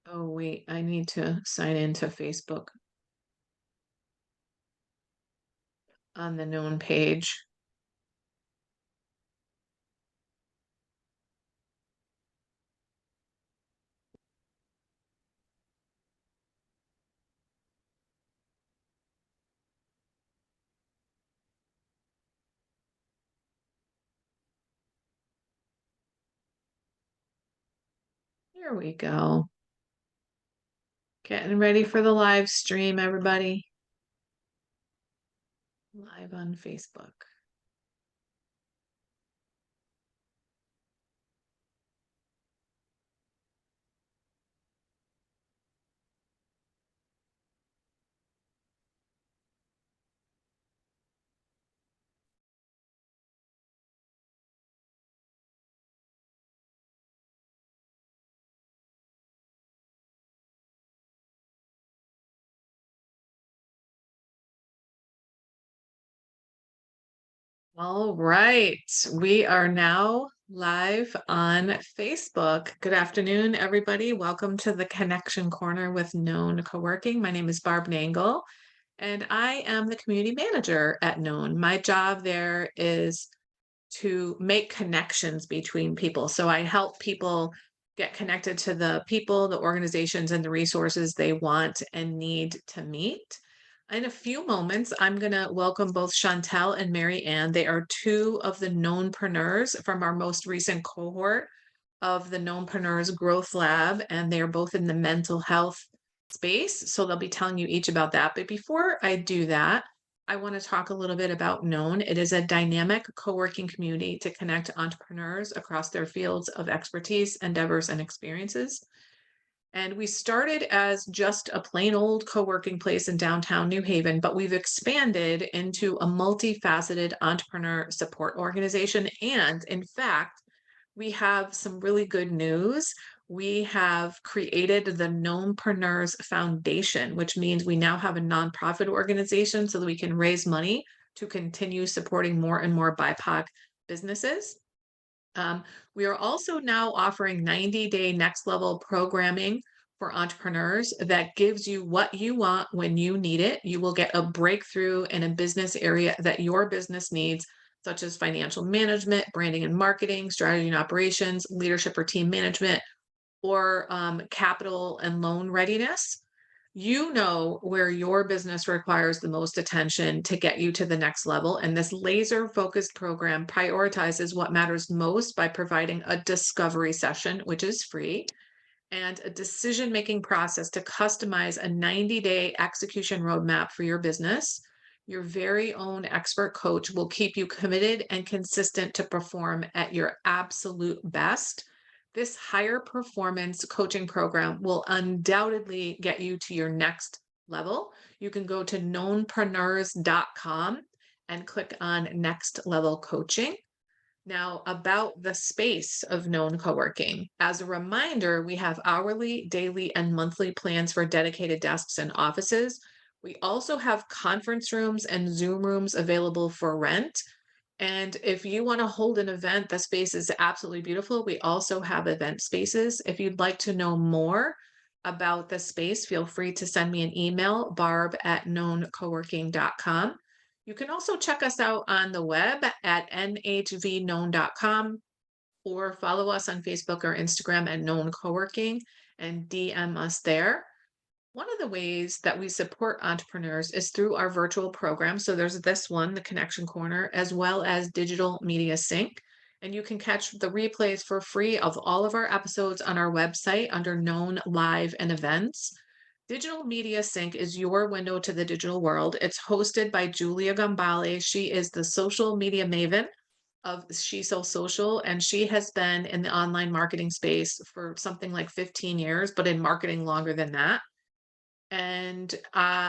Oh, wait, I need to sign into Facebook on the known page. Here we go. Getting ready for the live stream, everybody. Live on Facebook. All right, we are now live on Facebook. Good afternoon, everybody. Welcome to the Connection Corner with Known Co-working. My name is Barb Nangle, and I am the community manager at Known. My job there is to make connections between people. So I help people get connected to the people, the organizations, and the resources they want and need to meet. In a few moments, I'm going to welcome both Shontelle and Mary Ann. They are two of the knownpreneurs from our most recent cohort of the Knownpreneurs Growth Lab, and they are both in the mental health space. So they'll be telling you each about that. But before I do that, I want to talk a little bit about Known. It is a dynamic co-working community to connect entrepreneurs across their fields of expertise, endeavors, and experiences. And we started as just a plain old co-working place in downtown New Haven, but we've expanded into a multifaceted entrepreneur support organization. And in fact, we have some really good news. We have created the KNOWNpreneurs Foundation, which means we now have a nonprofit organization so that we can raise money to continue supporting more and more BIPOC businesses. We are also now offering 90-day next level programming for entrepreneurs that gives you what you want when you need it. You will get a breakthrough in a business area that your business needs, such as financial management, branding and marketing, strategy and operations, leadership or team management, or capital and loan readiness. You know where your business requires the most attention to get you to the next level. And this laser focused program prioritizes what matters most by providing a discovery session, which is free, and a decision making process to customize a 90-day execution roadmap for your business. Your very own expert coach will keep you committed and consistent to perform at your absolute best. This higher performance coaching program will undoubtedly get you to your next level. You can go to knownpreneurs.com and click on next level coaching. Now, about the space of Known Co-working. As a reminder, we have hourly, daily, and monthly plans for dedicated desks and offices. We also have conference rooms and Zoom rooms available for rent. And if you want to hold an event, the space is absolutely beautiful. We also have event spaces. If you'd like to know more about the space, feel free to send me an email, barb@knowncoworking.com. You can also check us out on the web at nhvknown.com or follow us on Facebook or Instagram at Known Coworking and DM us there. One of the ways that we support entrepreneurs is through our virtual program. So there's this one, the Connection Corner, as well as Digital Media Sync. And you can catch the replays for free of all of our episodes on our website under Known Live and Events. Digital Media Sync is your window to the digital world. It's hosted by Julia Gambale. She is the social media maven of She So Social, and she has been in the online marketing space for something like 15 years, but in marketing longer than that. And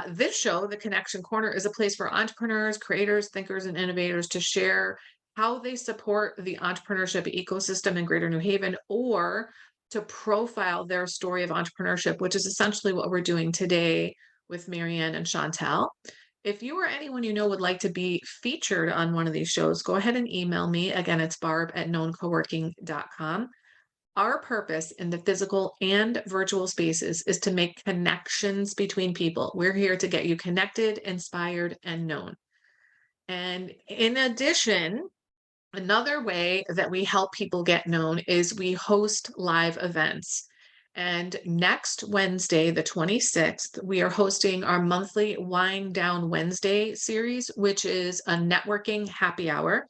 this show, The Connection Corner, is a place for entrepreneurs, creators, thinkers, and innovators to share how they support the entrepreneurship ecosystem in Greater New Haven, or to profile their story of entrepreneurship, which is essentially what we're doing today with Marianne and Shontelle. If you or anyone you know would like to be featured on one of these shows, go ahead and email me. Again, it's barb@knowncoworking.com. Our purpose in the physical and virtual spaces is to make connections between people. We're here to get you connected, inspired, and known. And in addition, another way that we help people get known is we host live events. And next Wednesday, the 26th, we are hosting our monthly Wind Down Wednesday series, which is a networking happy hour.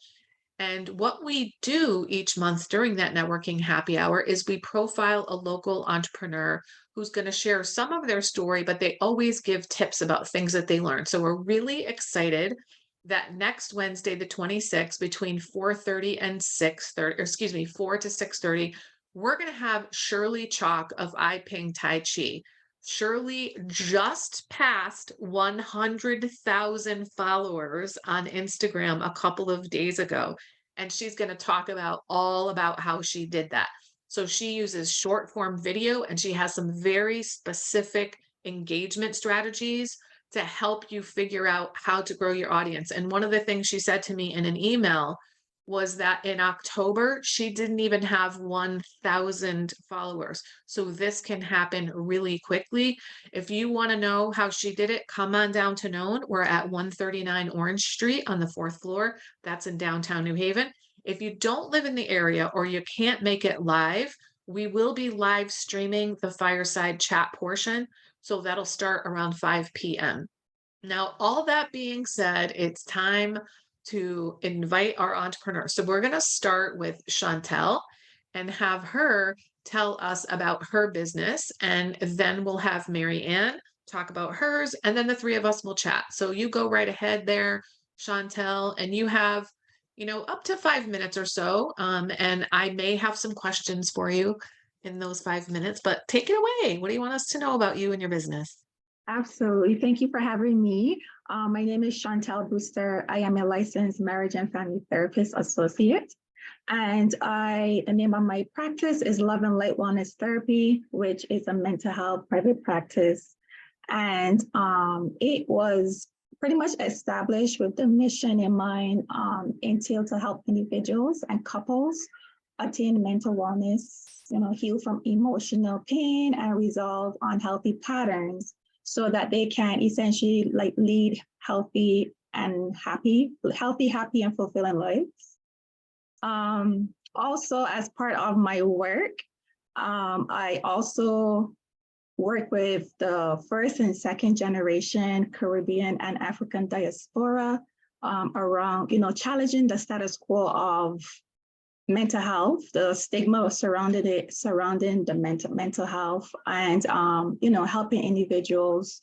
And what we do each month during that networking happy hour is we profile a local entrepreneur who's going to share some of their story, but they always give tips about things that they learned. So we're really excited that next Wednesday, the 26th, between 4:30 and 6:30, or excuse me, 4 to 6:30, we're going to have Shirley Chalk of I Ping Tai Chi. Shirley just passed 100,000 followers on Instagram a couple of days ago, and she's going to talk about all about how she did that. So she uses short form video, and she has some very specific engagement strategies to help you figure out how to grow your audience. And one of the things she said to me in an email was that in October, she didn't even have 1,000 followers. So this can happen really quickly. If you want to know how she did it, come on down to Known. We're at 139 Orange Street on the 4th floor. That's in downtown New Haven. If you don't live in the area or you can't make it live, we will be live streaming the fireside chat portion. So that'll start around 5 p.m. Now, all that being said, it's time to invite our entrepreneur. So we're going to start with Shontelle and have her tell us about her business. And then we'll have Mary Ann talk about hers. And then the three of us will chat. So you go right ahead there, Shontelle, and you have, up to 5 minutes or so. And I may have some questions for you in those 5 minutes, but take it away. What do you want us to know about you and your business? Absolutely. Thank you for having me. My name is Shontelle Brewster. I am a licensed marriage and family therapist associate. And the name of my practice is Love and Light Wellness Therapy, which is a mental health private practice. And it was pretty much established with the mission in mind, entailed to help individuals and couples attain mental wellness, heal from emotional pain and resolve unhealthy patterns, so that they can essentially lead healthy, happy and fulfilling lives. Also, as part of my work, I also work with the first and second generation Caribbean and African diaspora around, challenging the status quo of mental health, the stigma surrounding the mental health, and helping individuals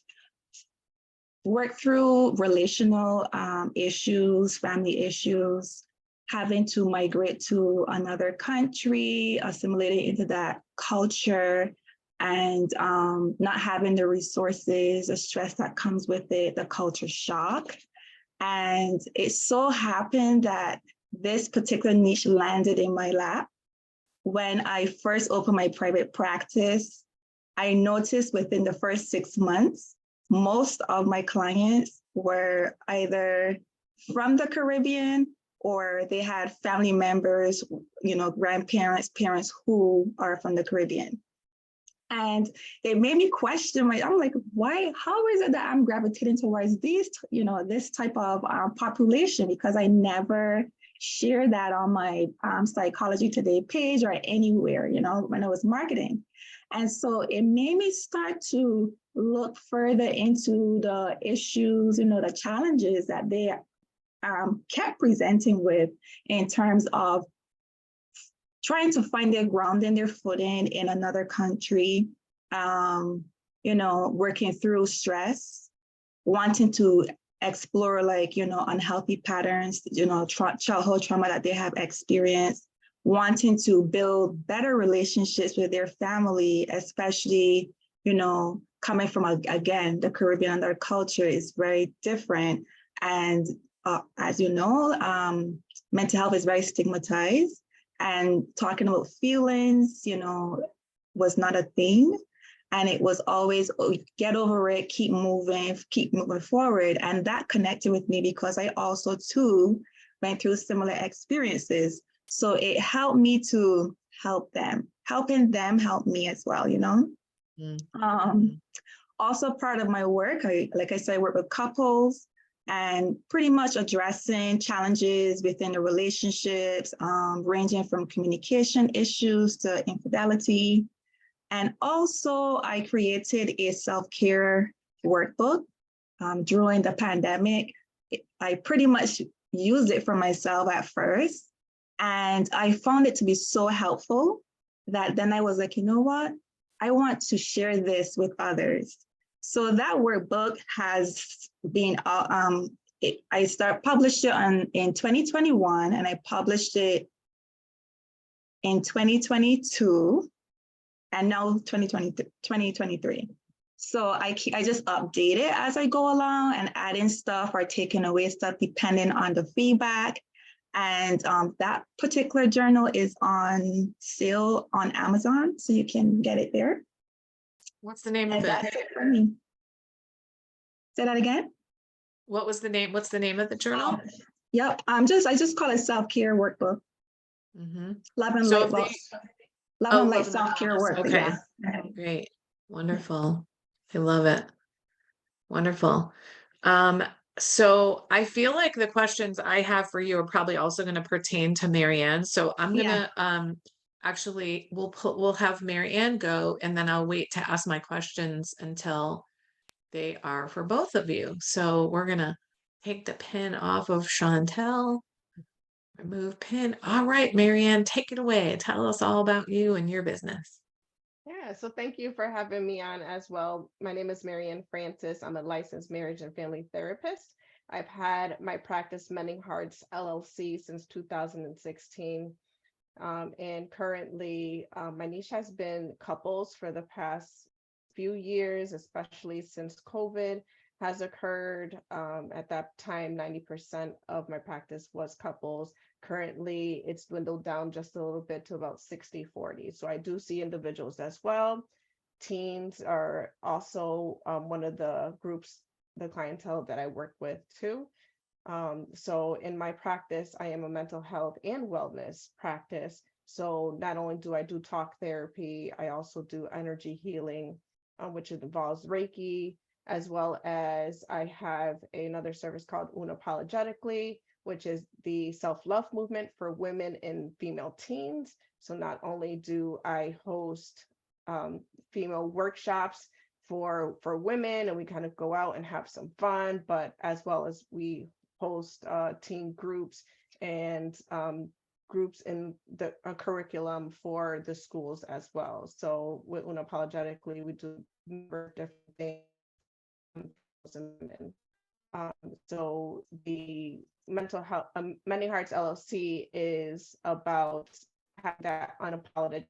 work through relational issues, family issues, having to migrate to another country, assimilating into that culture, and not having the resources, the stress that comes with it, the culture shock. And it so happened that this particular niche landed in my lap. When I first opened my private practice, I noticed within the first 6 months, most of my clients were either from the Caribbean or they had family members, grandparents, parents who are from the Caribbean. And it made me question I'm like, why, how is it that I'm gravitating towards this type of population? Because I never share that on my Psychology Today page or anywhere, when I was marketing. And so it made me start to look further into the issues, the challenges that they kept presenting with in terms of trying to find their grounding, their footing in another country, working through stress, wanting to explore unhealthy patterns, childhood trauma that they have experienced, wanting to build better relationships with their family, especially, coming from, again, the Caribbean and their culture is very different. And as you know, mental health is very stigmatized, and talking about feelings, was not a thing. And it was always, get over it, keep moving forward. And that connected with me because I also, too, went through similar experiences. So it helped me to helping them help me as well, you know? Mm-hmm. Also part of my work, like I said, I work with couples and pretty much addressing challenges within the relationships, ranging from communication issues to infidelity. And also I created a self-care workbook during the pandemic. I pretty much used it for myself at first, and I found it to be so helpful that then I was like, you know what? I want to share this with others. So that workbook has been, published it in 2021, and I published it in 2022, and now 2023. So I just update it as I go along and add in stuff or taking away stuff depending on the feedback. And that particular journal is on sale on Amazon, so you can get it there. What's the name of And it? that's it for me. Say that again. What's the name of the journal? Yep. I just call it self-care workbook. Mm-hmm. Love and So light, love and light self-care workbook. Okay. Yeah. Great. Wonderful. I love it. Wonderful. So I feel like the questions I have for you are probably also going to pertain to Marianne. So I'm gonna actually we'll have Marianne go, and then I'll wait to ask my questions until they are for both of you. So we're gonna take the pin off of Shontelle. Remove pin. All right, Marianne, take it away. Tell us all about you and your business. Yeah, so thank you for having me on as well. My name is Marianne Francis. I'm a licensed marriage and family therapist. I've had my practice Mending Hearts LLC since 2016. And currently, my niche has been couples for the past few years, especially since COVID has occurred. At that time, 90% of my practice was couples. Currently, it's dwindled down just a little bit to about 60-40. So I do see individuals as well. Teens are also one of the groups, the clientele that I work with too. So in my practice, I am a mental health and wellness practice. So not only do I do talk therapy, I also do energy healing, which involves Reiki, as well as I have another service called Unapologetically, which is the self-love movement for women and female teens. So not only do I host female workshops for women, and we kind of go out and have some fun, but as well as we host teen groups and groups in the curriculum for the schools as well. So with Unapologetically, we do a number of different things. So the mental health, Mending Hearts LLC is about that unapologetic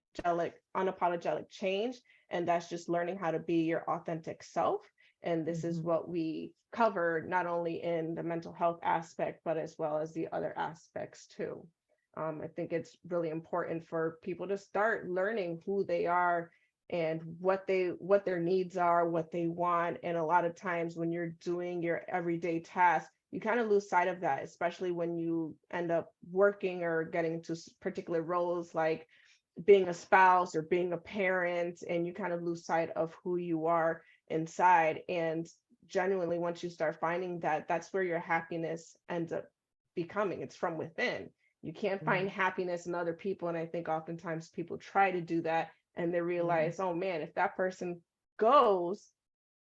change, and that's just learning how to be your authentic self. And this is what we cover, not only in the mental health aspect, but as well as the other aspects too. I think it's really important for people to start learning who they are and what their needs are, what they want. And a lot of times when you're doing your everyday tasks, you kind of lose sight of that, especially when you end up working or getting into particular roles like being a spouse or being a parent, and you kind of lose sight of who you are inside. And genuinely, once you start finding that, that's where your happiness ends up becoming. It's from within. You can't find happiness in other people. And I think oftentimes people try to do that and they realize, oh man, if that person goes,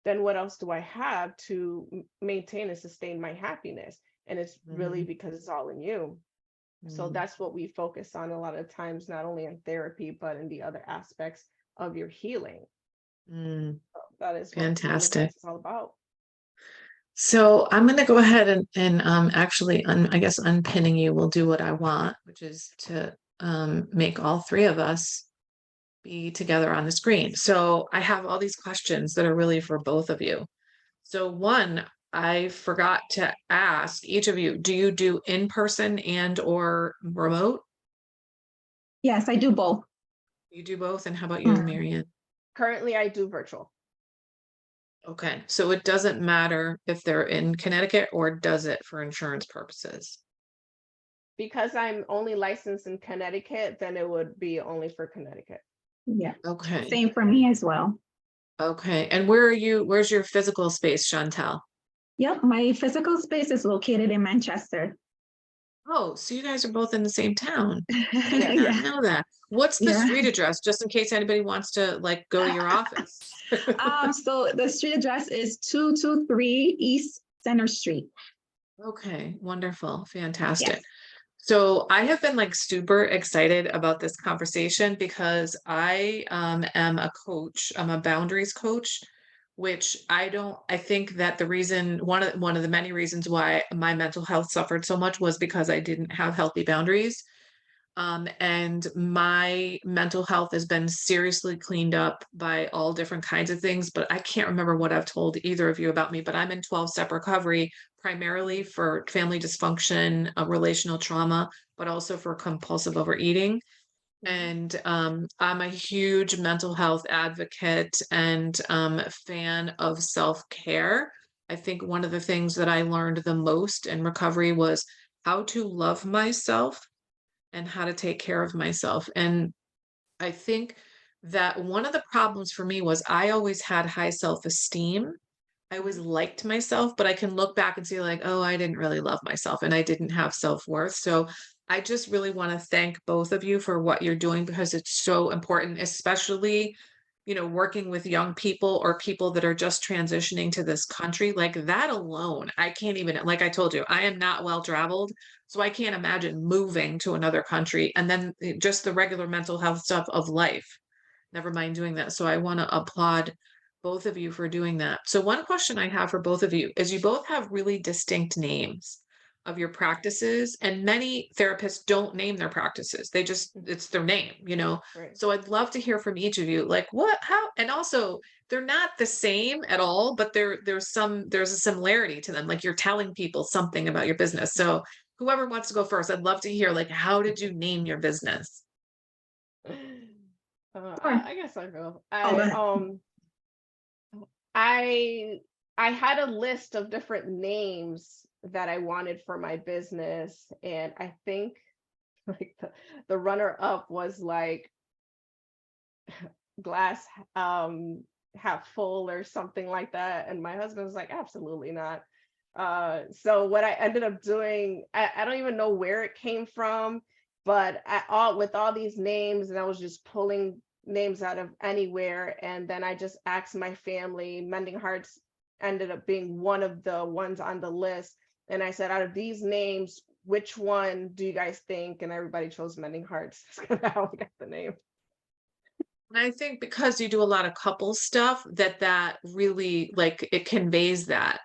then what else do I have to maintain and sustain my happiness? And it's really because it's all in you. So that's what we focus on a lot of times, not only in therapy, but in the other aspects of your healing. So that is Fantastic. What it's all about. So I'm going to go ahead and actually, I guess unpinning you will do what I want, which is to make all three of us be together on the screen. So I have all these questions that are really for both of you. So one, I forgot to ask each of you, do you do in-person and or remote? Yes, I do both. You do both? And how about you, Marianne? Currently, I do virtual. Okay, so it doesn't matter if they're in Connecticut, or does it for insurance purposes? because I'm only licensed in Connecticut, then it would be only for Connecticut. Yeah, Okay. same for me as well. Okay. And where are you? Where's your physical space, Shontelle? Yep, my physical space is located in Manchester. Oh, so you guys are both in the same town. I did not Yeah, know that. What's the yeah. street address, just in case anybody wants to like go to your office? So the street address is 223 East Center Street. Okay, wonderful, fantastic. Yes. So I have been like super excited about this conversation because I am a coach. I'm a boundaries coach, which I think that the reason, one of the many reasons why my mental health suffered so much was because I didn't have healthy boundaries. And my mental health has been seriously cleaned up by all different kinds of things, but I can't remember what I've told either of you about me, but I'm in 12-step recovery, primarily for family dysfunction, relational trauma, but also for compulsive overeating. And I'm a huge mental health advocate and fan of self-care. I think one of the things that I learned the most in recovery was how to love myself and how to take care of myself. And I think that one of the problems for me was I always had high self-esteem. I always liked myself, but I can look back and see like, oh, I didn't really love myself and I didn't have self-worth. So I just really want to thank both of you for what you're doing because it's so important, especially, working with young people or people that are just transitioning to this country. Like that alone, I can't even, like I told you, I am not well traveled. So I can't imagine moving to another country and then just the regular mental health stuff of life, never mind doing that. So I want to applaud both of you for doing that. So one question I have for both of you is you both have really distinct names of your practices, and many therapists don't name their practices. They just, it's their name. Right. So I'd love to hear from each of you, like how, and also they're not the same at all, but there's a similarity to them. Like you're telling people something about your business. So whoever wants to go first, I'd love to hear, like, how did you name your business? I guess I'll go. Oh, go ahead. I had a list of different names that I wanted for my business, and I think like the runner up was like glass half full or something like that, and my husband was like, absolutely not. So what I ended up doing, I don't even know where it came from, but with all these names, and I was just pulling names out of anywhere, and then I just asked my family. Mending Hearts ended up being one of the ones on the list, and I said, out of these names, which one do you guys think? And everybody chose Mending Hearts. That's kind of how we got the name. And I think because you do a lot of couple stuff, that really like it conveys that,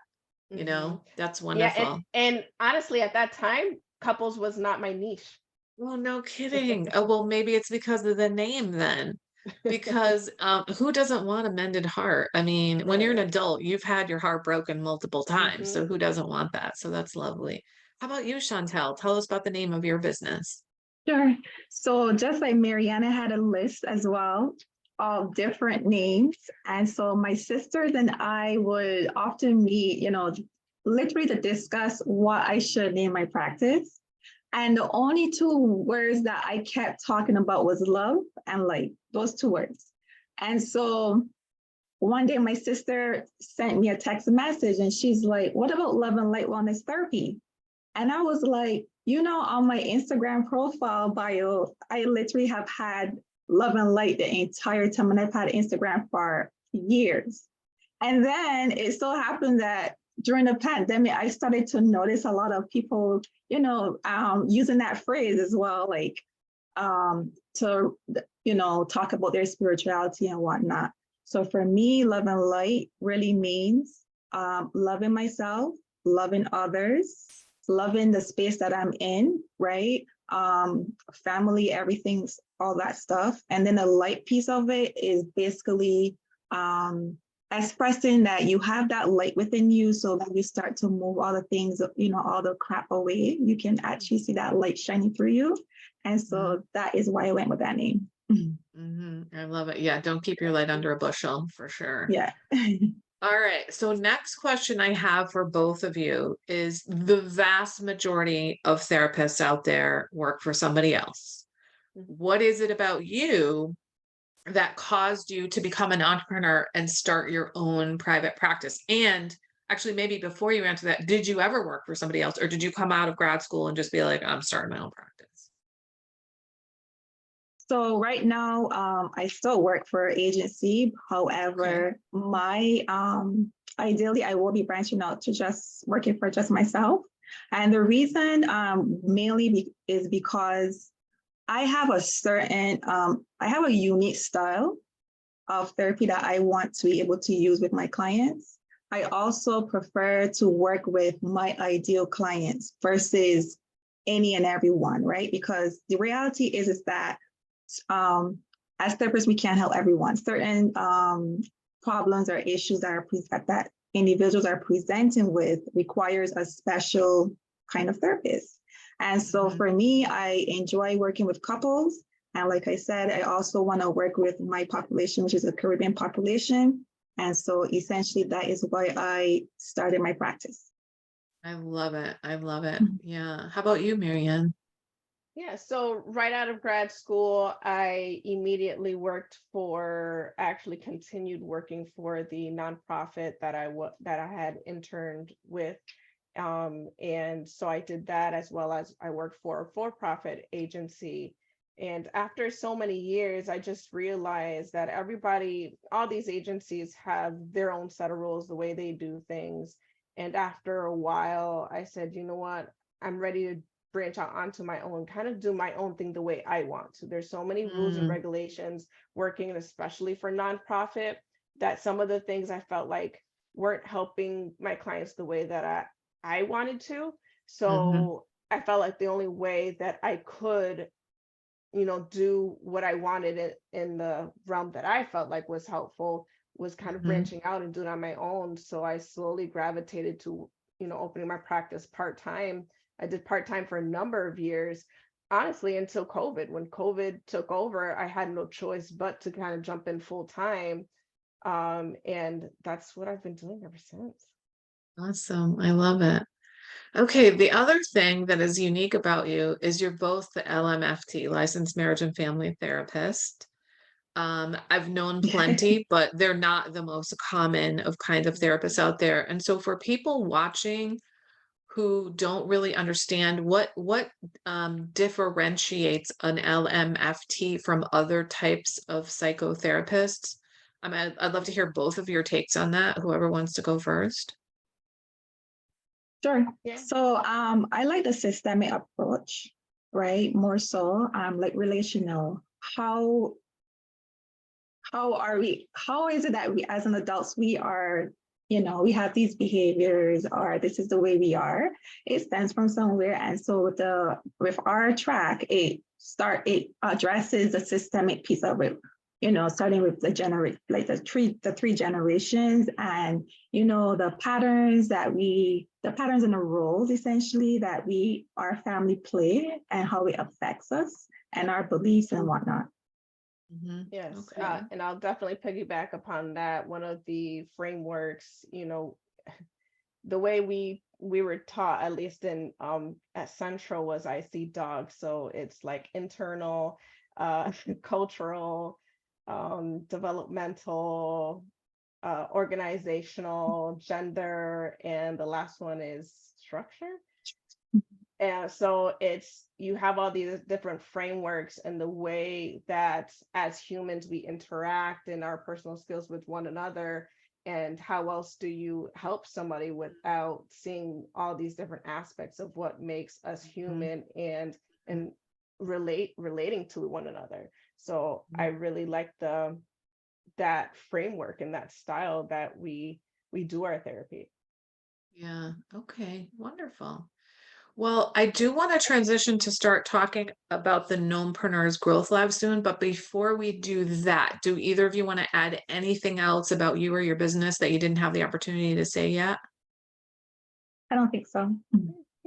that's Yeah, wonderful. and honestly, at that time, couples was not my niche. Well, no kidding. Oh, well, maybe it's because of the name then. Because who doesn't want a mended heart? I mean, when you're an Right. adult, you've had your heart broken multiple times. Mhm. So who doesn't want that? So that's lovely. How about you, Shontelle? Tell us about the name of your business. Sure. So just like Mariana had a list as well of different names. And so my sisters and I would often meet, literally to discuss what I should name my practice. And the only two words that I kept talking about was love and light, those two words. And so one day my sister sent me a text message and she's like, what about love and light wellness therapy? And I was like, on my Instagram profile bio, I literally have had love and light the entire time. And I've had Instagram for years. And then it so happened that during the pandemic, I started to notice a lot of people, using that phrase as well, like to, talk about their spirituality and whatnot. So for me, love and light really means loving myself, loving others, loving the space that I'm in, right? Family, everything's all that stuff. And then the light piece of it is basically expressing that you have that light within you so that you start to move all the things, all the crap away. You can actually see that light shining through you. And so that is why I went with that name. I love it. Yeah, don't keep your light under a bushel for sure. Yeah. All right. So next question I have for both of you is the vast majority of therapists out there work for somebody else. What is it about you that caused you to become an entrepreneur and start your own private practice? And actually, maybe before you answer that, did you ever work for somebody else, or did you come out of grad school and just be like, I'm starting my own practice? So right now, I still work for an agency. However, my ideally, I will be branching out to just working for just myself. And the reason mainly is because I have a certain, I have a unique style of therapy that I want to be able to use with my clients. I also prefer to work with my ideal clients versus any and everyone, right? Because the reality is that as therapists, we can't help everyone. Certain problems or issues that individuals are presenting with requires a special kind of therapist. And so for me, I enjoy working with couples. And like I said, I also want to work with my population, which is a Caribbean population. And so essentially that is why I started my practice. I love it. I love it. Yeah. How about you, Marianne? Yeah, so right out of grad school, I immediately actually continued working for the nonprofit that I had interned with. And so I did that, as well as I worked for a for-profit agency. And after so many years, I just realized that all these agencies have their own set of rules, the way they do things. And after a while, I said, you know what, I'm ready to branch out onto my own, kind of do my own thing the way I want to. There's so many rules and regulations working, especially for nonprofit, that some of the things I felt like weren't helping my clients the way that I wanted to. So I felt like the only way that I could, do what I wanted in the realm that I felt like was helpful was kind of branching out and doing it on my own. So I slowly gravitated to, opening my practice part-time. I did part-time for a number of years, honestly, until COVID. When COVID took over, I had no choice but to kind of jump in full-time. And that's what I've been doing ever since. Awesome. I love it. Okay, the other thing that is unique about you is you're both the LMFT, licensed marriage and family therapist. I've known plenty, but they're not the most common of kind of therapists out there. And so for people watching who don't really understand what differentiates an LMFT from other types of psychotherapists, I'd love to hear both of your takes on that, whoever wants to go first. Sure. Yeah. So I like the systemic approach, right? More so like relational. How is it that we as an adults, we are, we have these behaviors, or this is the way we are. It stems from somewhere. And so with our track, it addresses the systemic piece of it, starting with the three generations, and the patterns and the roles essentially that our family play, and how it affects us and our beliefs and whatnot. Yes, Okay. and I'll definitely piggyback upon that. One of the frameworks, the way we were taught, at least in at Central, was I see dogs. So it's like internal, cultural, developmental, organizational, gender, and the last one is structure. And so you have all these different frameworks, and the way that as humans we interact in our personal skills with one another, and how else do you help somebody without seeing all these different aspects of what makes us human and relating to one another. So I really like that framework and that style that we do our therapy. Yeah. Okay. Wonderful. Well, I do want to transition to start talking about the KNOWNpreneurs Growth Lab soon, but before we do that, do either of you want to add anything else about you or your business that you didn't have the opportunity to say yet? I don't think so.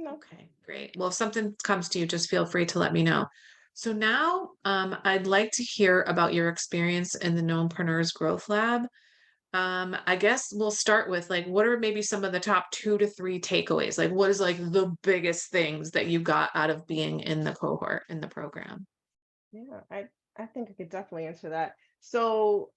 Okay, great. Well, if something comes to you, just feel free to let me know. So now I'd like to hear about your experience in the KNOWNpreneurs Growth Lab. I guess we'll start with like, what are maybe some of the top 2 to 3 takeaways? Like, what is like the biggest things that you got out of being in the cohort in the program? Yeah, I think I could definitely answer that. So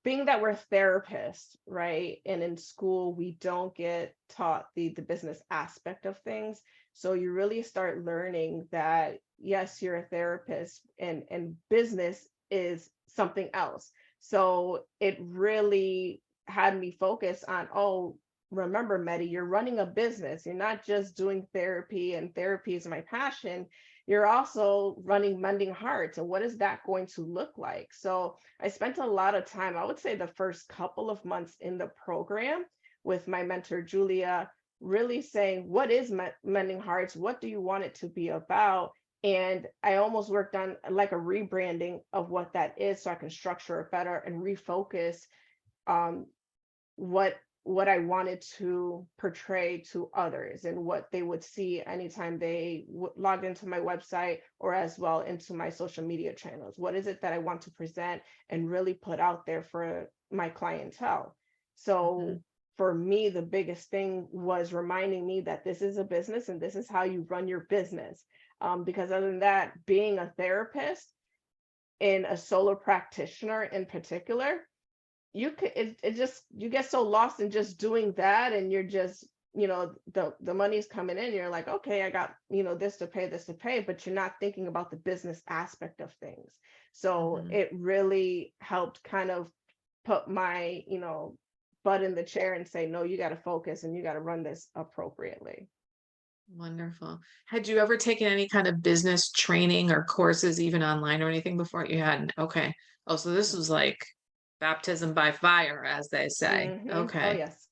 being that we're therapists, right? And in school, we don't get taught the business aspect of things. So you really start learning that yes, you're a therapist and business is something else. So it really had me focus on, oh, remember, Medi, you're running a business. You're not just doing therapy, and therapy is my passion. You're also running Mending Hearts. And what is that going to look like? So I spent a lot of time, I would say the first couple of months in the program with my mentor, Julia, really saying, what is Mending Hearts? What do you want it to be about? And I almost worked on like a rebranding of what that is so I can structure it better and refocus um, what I wanted to portray to others and what they would see anytime they logged into my website or as well into my social media channels. What is it that I want to present and really put out there for my clientele? So for me, the biggest thing was reminding me that this is a business and this is how you run your business. Because other than that, being a therapist and a solo practitioner in particular, you could it just you get so lost in just doing that, and you're just, the money's coming in, you're like, okay, I got, this to pay, but you're not thinking about the business aspect of things. So it really helped kind of put my, butt in the chair and say, no, you got to focus and you got to run this appropriately. Wonderful. Had you ever taken any kind of business training or courses, even online or anything before? You hadn't. Okay. Oh, so this was like baptism by fire, as they say. Oh Okay. yes.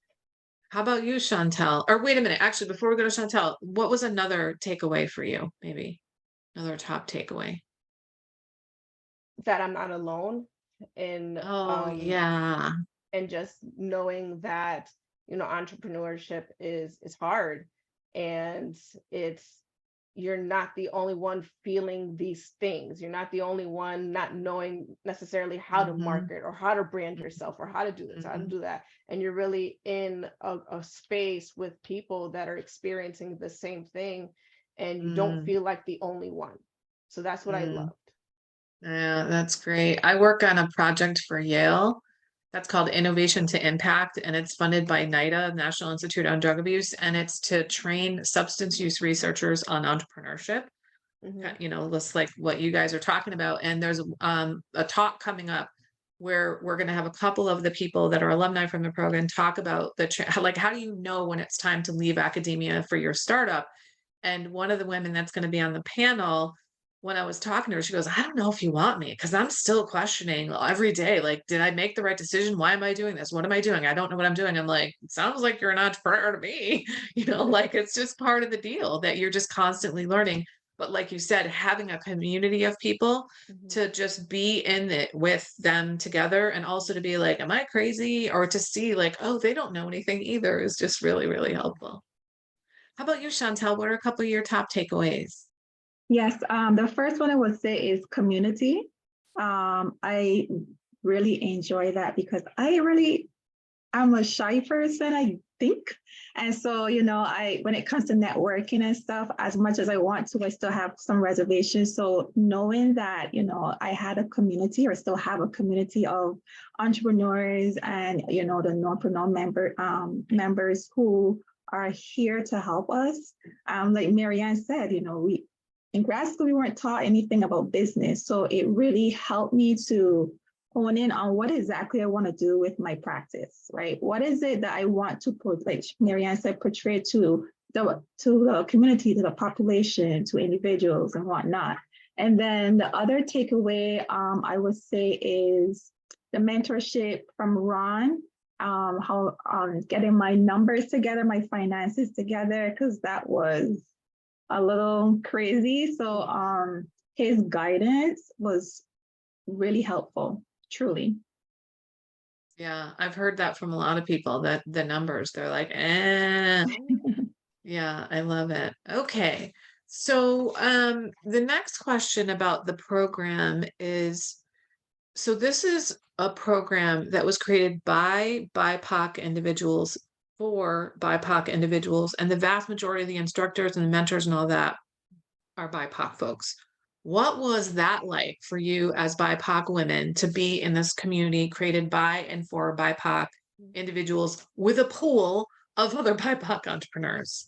How about you, Chantel? Or wait a minute. Actually, before we go to Chantel, what was another takeaway for you? Maybe another top takeaway. That I'm not alone in Oh, yeah. and just knowing that, entrepreneurship is hard, and it's you're not the only one feeling these things. You're not the only one not knowing necessarily how to Mm-hmm. market or how to brand yourself or how to do this, how to Mm-hmm. do that. And you're really in a space with people that are experiencing the same thing, and you don't Mm-hmm. feel like the only one. So that's what I loved. Yeah, that's great. I work on a project for Yale that's called Innovation to Impact, and it's funded by NIDA, National Institute on Drug Abuse, and it's to train substance use researchers on entrepreneurship. Hmm. Just like what you guys are talking about. And there's a talk coming up where we're going to have a couple of the people that are alumni from the program talk about like, how do you know when it's time to leave academia for your startup? And one of the women that's going to be on the panel, when I was talking to her, she goes, I don't know if you want me, because I'm still questioning every day. Like, did I make the right decision? Why am I doing this? What am I doing? I don't know what I'm doing. I'm like, it sounds like you're an entrepreneur to me. Like it's just part of the deal that you're just constantly learning. But like you said, having a community of people Hmm. to just be in it with them together, and also to be like, am I crazy? Or to see like, oh, they don't know anything either, is just really, really helpful. How about you, Chantel? What are a couple of your top takeaways? Yes, the first one I would say is community. I really enjoy that because I'm a shy person, I think. And so, when it comes to networking and stuff, as much as I want to, I still have some reservations. So knowing that, I had a community or still have a community of entrepreneurs and, the non-preneur members who are here to help us. Like Marianne said, in grad school, we weren't taught anything about business. So it really helped me to hone in on what exactly I want to do with my practice, right? What is it that I want to put, like Marianne said, portray to the community, to the population, to individuals and whatnot. And then the other takeaway I would say is the mentorship from Ron, how getting my numbers together, my finances together, because that was a little crazy. So his guidance was really helpful, truly. Yeah, I've heard that from a lot of people that the numbers, they're like, eh. Yeah, I love it. Okay. So the next question about the program is, so this is a program that was created by BIPOC individuals for BIPOC individuals, and the vast majority of the instructors and the mentors and all that are BIPOC folks. What was that like for you as BIPOC women to be in this community created by and for BIPOC individuals with a pool of other BIPOC entrepreneurs?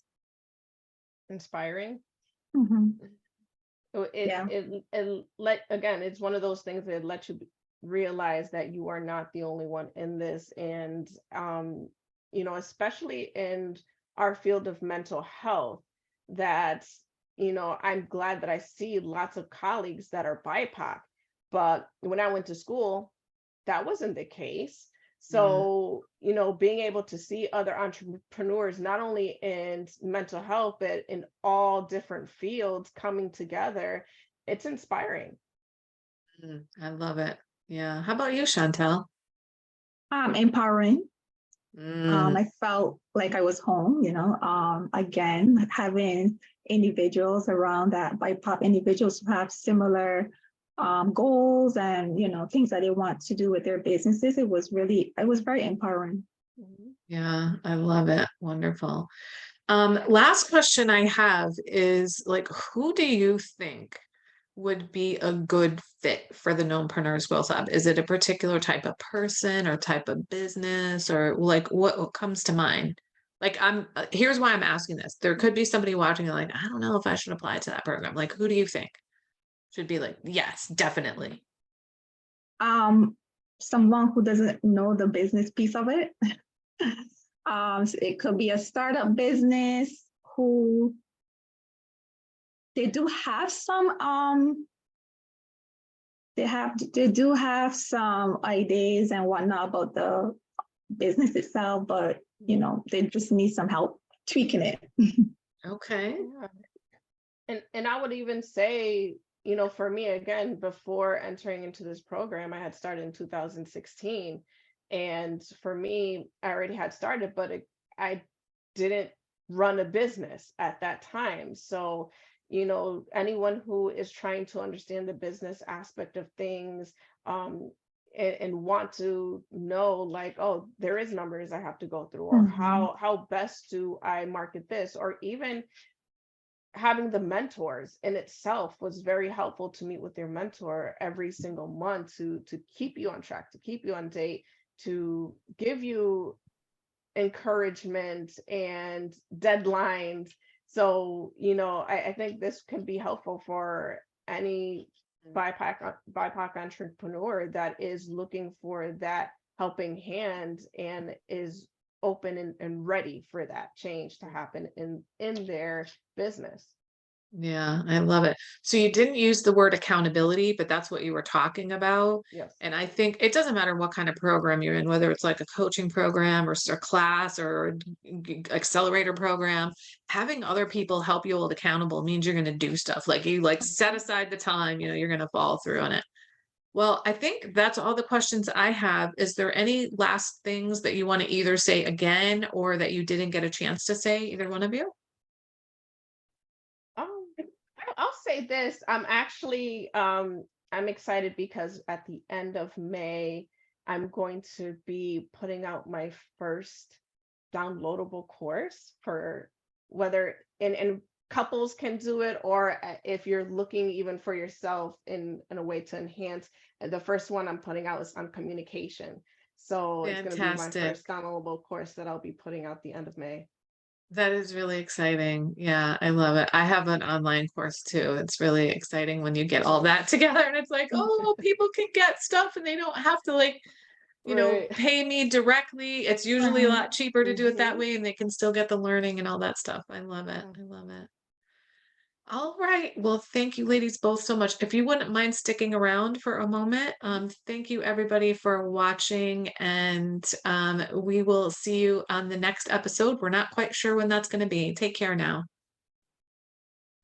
Inspiring. Mhm. So Yeah. again, it's one of those things that let you realize that you are not the only one in this. And, especially in our field of mental health, that, I'm glad that I see lots of colleagues that are BIPOC, but when I went to school, that wasn't the case. So, being able to see other entrepreneurs, not only in mental health, but in all different fields coming together, it's inspiring. I love it. Yeah. How about you, Shontelle? Empowering. Mm, I felt like I was home, again, having individuals around that BIPOC individuals who have similar goals and, things that they want to do with their businesses. It was very empowering. Mhm. yeah, I love it. Wonderful. Last question I have is like, who do you think would be a good fit for the Knowmpreneurs Growth Lab? Is it a particular type of person or type of business, or like what comes to mind? Like here's why I'm asking this. There could be somebody watching and like, I don't know if I should apply to that program. Like, who do you think should be like, yes, definitely. Someone who doesn't know the business piece of it. So it could be a startup business who they do have some they do have some ideas and whatnot about the business itself, but they just need some help tweaking it. Okay. Yeah. And I would even say, for me, again, before entering into this program, I had started in 2016. And for me, I already had started, but I didn't run a business at that time. So, anyone who is trying to understand the business aspect of things, and want to know, like, oh, there is numbers I have to go through, or Mhm. how best do I market this, or even having the mentors in itself was very helpful, to meet with your mentor every single month to keep you on track, to keep you on date, to give you encouragement and deadlines. So, I think this can be helpful for any BIPOC entrepreneur that is looking for that helping hand and is open and ready for that change to happen in their business. Yeah, I love it. So you didn't use the word accountability, but that's what you were talking about. Yes. And I think it doesn't matter what kind of program you're in, whether it's like a coaching program or a class or accelerator program, having other people help you hold accountable means you're going to do stuff. Like you like set Mhm. aside the time, you're going to follow through on it. Well, I think that's all the questions I have. Is there any last things that you want to either say again or that you didn't get a chance to say, either one of you? I'll say this. I'm excited because at the end of May, I'm going to be putting out my first downloadable course for whether and couples can do it, or if you're looking even for yourself in a way to enhance. The first one I'm putting out is on communication. So it's going to be my Fantastic. first downloadable course that I'll be putting out the end of May. That is really exciting. Yeah, I love it. I have an online course too. It's really exciting when you get all that together and it's like, oh, people can get stuff and they don't have to like, Right. pay me directly. It's usually a Mhm. lot cheaper to do it that Hmm. way and they can still get the learning and all that stuff. I love it. I love it. All right. Well, thank you ladies both so much. If you wouldn't mind sticking around for a moment, thank you everybody for watching and we will see you on the next episode. We're not quite sure when that's going to be. Take care now.